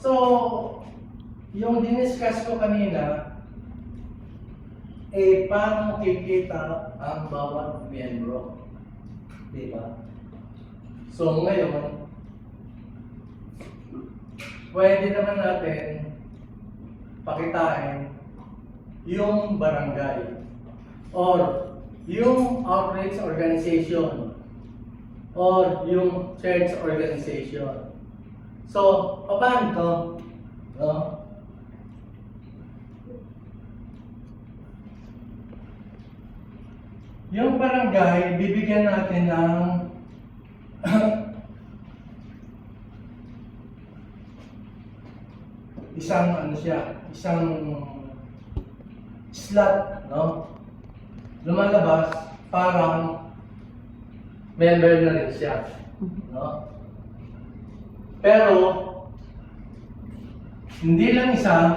So, yung diniscuss ko kanina, paano kikita ang bawat miyembro? Diba? So, ngayon, pwede naman natin pakitain yung barangay or yung outreach organization or yung church organization. So, paano to? No? Yung barangay, bibigyan natin ng isang slot, no? Lumalabas, parang member na rin siya, no? Pero, hindi lang isa,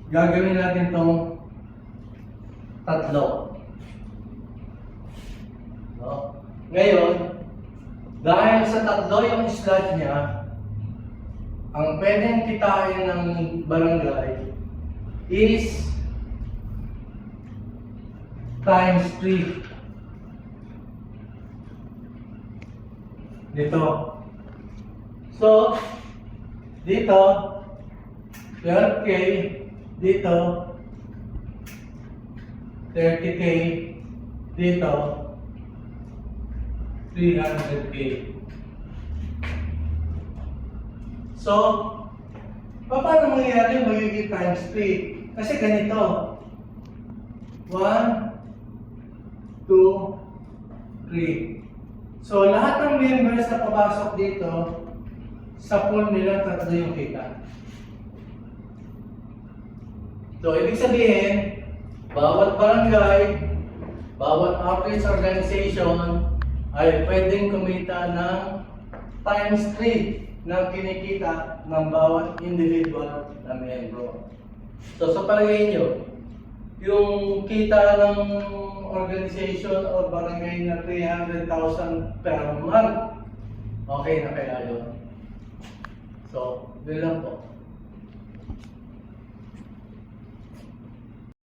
gagawin natin tong tatlo. No? Ngayon, dahil sa tatlo yung slot niya, ang pwedeng kitain ng barangay is times 3. Dito. So, dito, 12K, dito, 30K, dito, 300K. So, paano mangyayari magiging times 3? Kasi ganito. 1, 2, 3. So, lahat ng members na papasok dito, sa pool nila, tatlo yung kita. So, ibig sabihin, bawat barangay, bawat outreach organization ay pwedeng kumita ng times 3 ng kinikita ng bawat individual na miyembro. So, sa palagay nyo, yung kita ng organization o barangay na 300,000 per month, okay na kaya yun? So, yun lang po.